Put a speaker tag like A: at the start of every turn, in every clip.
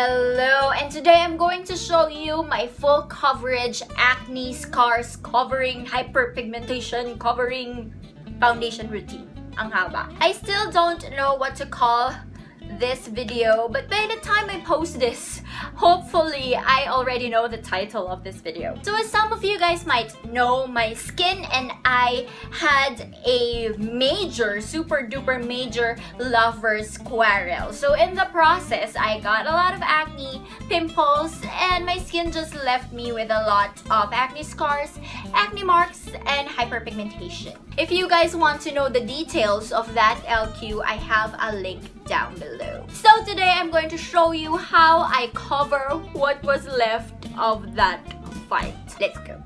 A: Hello, and today I'm going to show you my full coverage acne scars covering hyperpigmentation covering foundation routine. Ang haba. I still don't know what to call this video, but by the time I post this, hopefully I already know the title of this video. So as some of you guys might know, my skin and I had a major, super duper major lovers quarrel. So in the process, I got a lot of acne, pimples, and my skin just left me with a lot of acne scars, acne marks, and hyperpigmentation. If you guys want to know the details of that LQ, I have a link down below. So today I'm going to show you how I cover what was left of that fight. Let's go.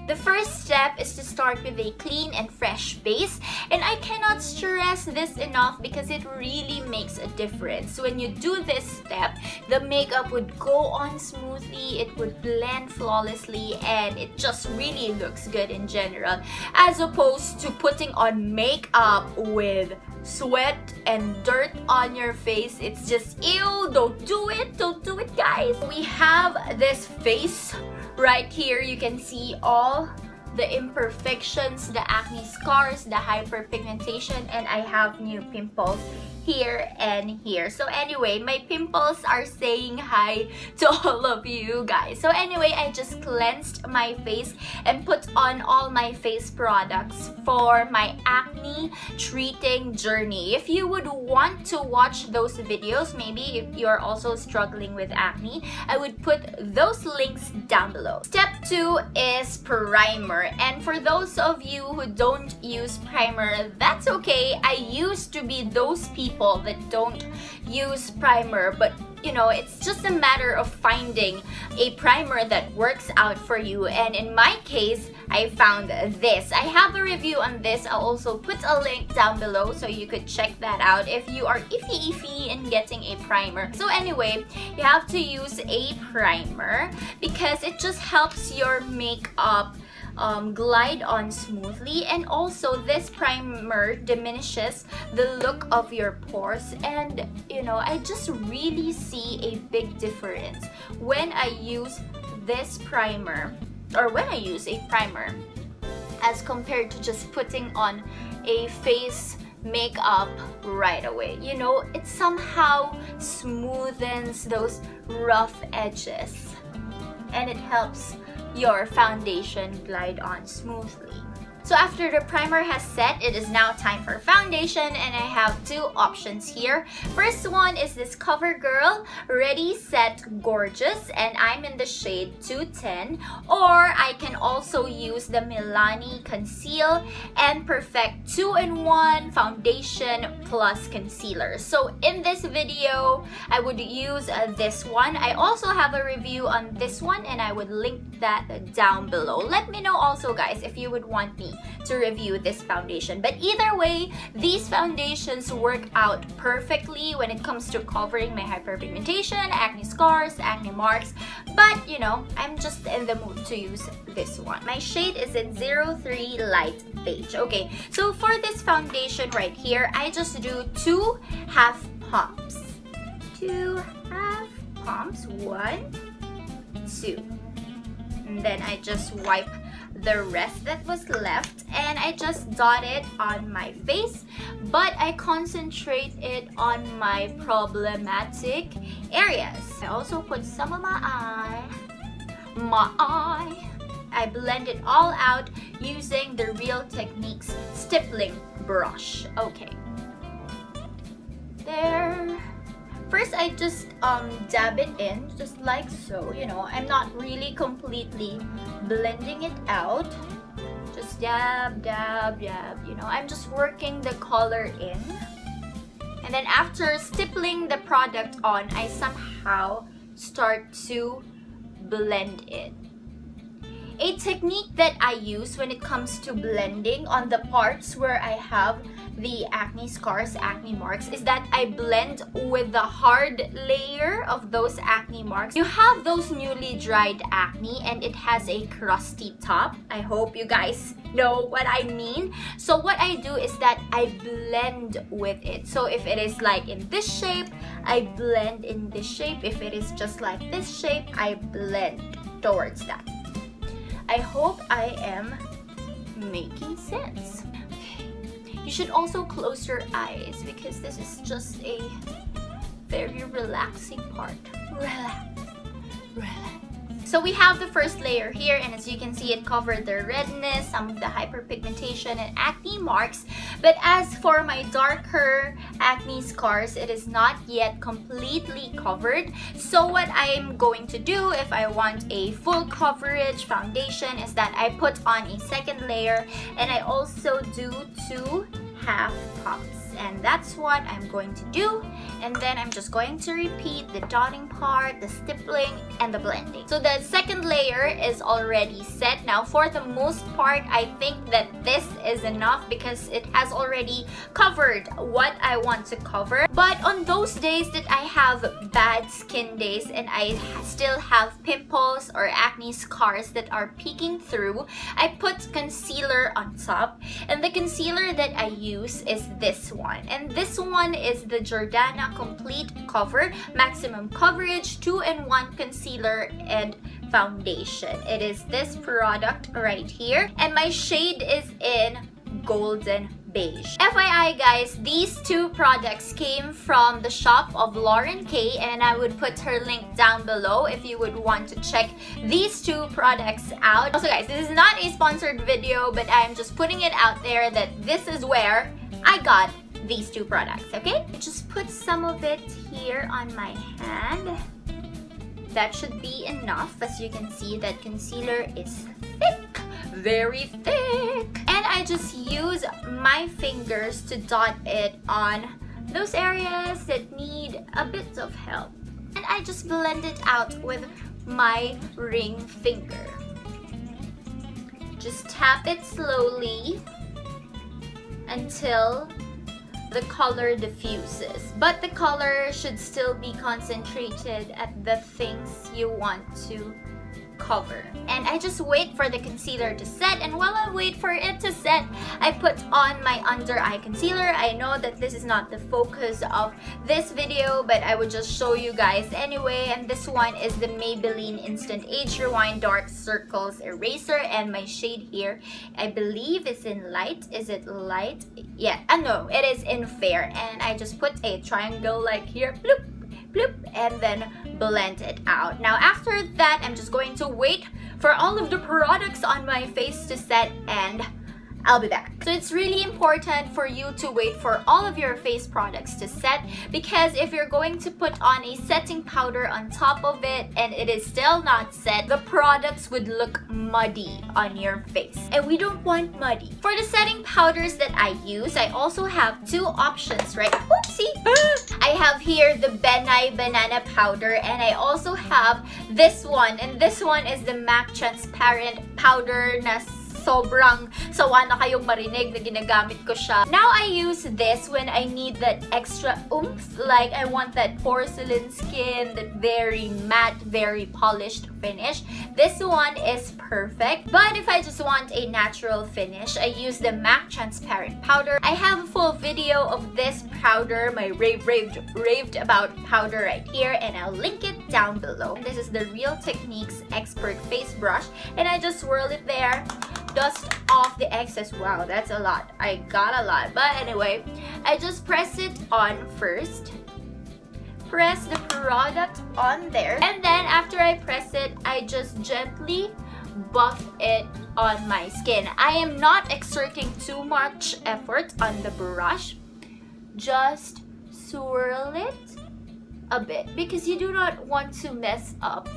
A: The first step is to start with a clean and fresh base, and I cannot stress this enough because it really makes a difference. When you do this step, the makeup would go on smoothly, it would blend flawlessly, and it just really looks good in general, as opposed to putting on makeup with sweat and dirt on your face. It's just ew. Don't do it guys. We have this face right here. You can see all the imperfections, the acne scars, the hyperpigmentation, and I have new pimples here and here. So anyway, my pimples are saying hi to all of you guys. So anyway, I just cleansed my face and put on all my face products for my acne treating journey. If you would want to watch those videos, maybe if you're also struggling with acne, I would put those links down below. Step 2 is primer, and for those of you who don't use primer, that's okay. I used to be those people that don't use primer, but you know, it's just a matter of finding a primer that works out for you. And in my case, I found this. I have a review on this. I'll also put a link down below so you could check that out if you are iffy in getting a primer. So anyway, you have to use a primer because it just helps your makeup glide on smoothly, and also this primer diminishes the look of your pores. And you know, I just really see a big difference when I use this primer, or when I use a primer, as compared to just putting on a face makeup right away. You know, it somehow smoothens those rough edges and it helps your foundation glide on smoothly. So after the primer has set, it is now time for foundation, and I have two options here. First one is this CoverGirl Ready Set Gorgeous, and I'm in the shade 210, or I can also use the Milani Conceal and Perfect 2-in-1 foundation plus concealer. So in this video, I would use this one. I also have a review on this one, and I would link that down below. Let me know also guys if you would want me to review this foundation. But either way, these foundations work out perfectly when it comes to covering my hyperpigmentation, acne scars, acne marks. But you know, I'm just in the mood to use this one. My shade is in 03 Light Beige. Okay, so for this foundation right here, I just do 2 half pumps. 2 half pumps. 1, 2. And then I just wipe the rest that was left, and I just dot it on my face, but I concentrate it on my problematic areas. I also put some on my eye. I blend it all out using the Real Techniques stippling brush. Okay, there. First, I just dab it in, just like so. You know, I'm not really completely blending it out. Just dab, dab, dab. You know, I'm just working the color in. And then after stippling the product on, I somehow start to blend it. A technique that I use when it comes to blending on the parts where I have the acne scars, acne marks, is that I blend with the hard layer of those acne marks. You have those newly dried acne and it has a crusty top. I hope you guys know what I mean. So what I do is that I blend with it. So if it is like in this shape, I blend in this shape. If it is just like this shape, I blend towards that. I hope I am making sense. You should also close your eyes because this is just a very relaxing part. Relax, relax. So we have the first layer here, and as you can see, it covered the redness, some of the hyperpigmentation and acne marks. But as for my darker acne scars, it is not yet completely covered. So what I'm going to do if I want a full coverage foundation is that I put on a second layer, and I also do 2 half puffs. And that's what I'm going to do. And then I'm just going to repeat the dotting part, the stippling, and the blending. So the second layer is already set. Now for the most part, I think that this is enough because it has already covered what I want to cover. But on those days that I have bad skin days and I still have pimples or acne scars that are peeking through, I put concealer on top. And the concealer that I use is this one. And this one is the Jordana Complete Cover Maximum Coverage 2-in-1 Concealer and Foundation. It is this product right here, and my shade is in Golden Beige. FYI guys, these 2 products came from the shop of Lauren Kay, and I would put her link down below if you would want to check these 2 products out. Also guys, this is not a sponsored video, but I'm just putting it out there that this is where I got these 2 products, okay? Just put some of it here on my hand. That should be enough. As you can see, that concealer is thick, very thick. And I just use my fingers to dot it on those areas that need a bit of help. And I just blend it out with my ring finger. Just tap it slowly until the color diffuses. But the color should still be concentrated at the things you want to cover. And I just wait for the concealer to set, and while I wait for it to set, I put on my under eye concealer. I know that this is not the focus of this video, but I would just show you guys anyway. And this one is the Maybelline Instant Age Rewind Dark Circles Eraser, and my shade here, I believe is in light. Is it light? Yeah, no, it is in fair. And I just put a triangle like here, bloop, bloop, and then blend it out. Now after that, I'm just going to wait for all of the products on my face to set, and I'll be back. So it's really important for you to wait for all of your face products to set, because if you're going to put on a setting powder on top of it and it is still not set, the products would look muddy on your face, and we don't want muddy. For the setting powders that I use, I also have 2 options, right? Oopsie! I have here the Benai Banana Powder, and I also have this one, and this one is the MAC Transparent Powder na sobrang sawa na kayong marinig na ginagamit ko siya. Now I use this when I need that extra oomph, like I want that porcelain skin, that very matte, very polished finish. This one is perfect. But if I just want a natural finish, I use the MAC Transparent Powder. I have a full video of this powder, my raved about powder right here, and I'll link it down below. And this is the Real Techniques Expert Face Brush, and I just swirl it there. Dust off the excess. Wow, that's a lot. I got a lot. But anyway, I just press it on first. Press the product on there. And then after I press it, I just gently buff it on my skin. I am not exerting too much effort on the brush. Just swirl it a bit because you do not want to mess up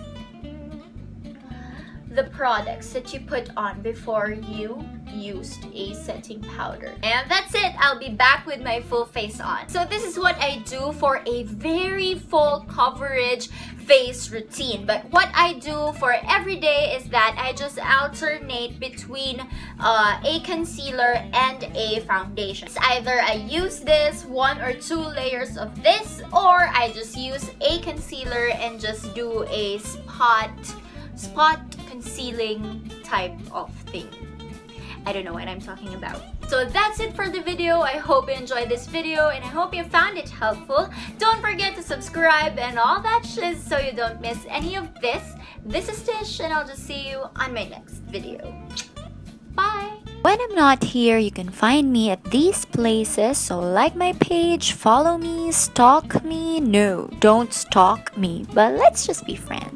A: the products that you put on before you used a setting powder. And that's it. I'll be back with my full face on. So this is what I do for a very full coverage face routine. But what I do for every day is that I just alternate between a concealer and a foundation. It's either I use this 1 or 2 layers of this, or I just use a concealer and just do a spot concealing type of thing. I don't know what I'm talking about. So that's it for the video. I hope you enjoyed this video and I hope you found it helpful. Don't forget to subscribe and all that shiz so you don't miss any of this. This is Tish and I'll just see you on my next video. Bye! When I'm not here, you can find me at these places, so like my page, follow me, stalk me. No, don't stalk me, but let's just be friends.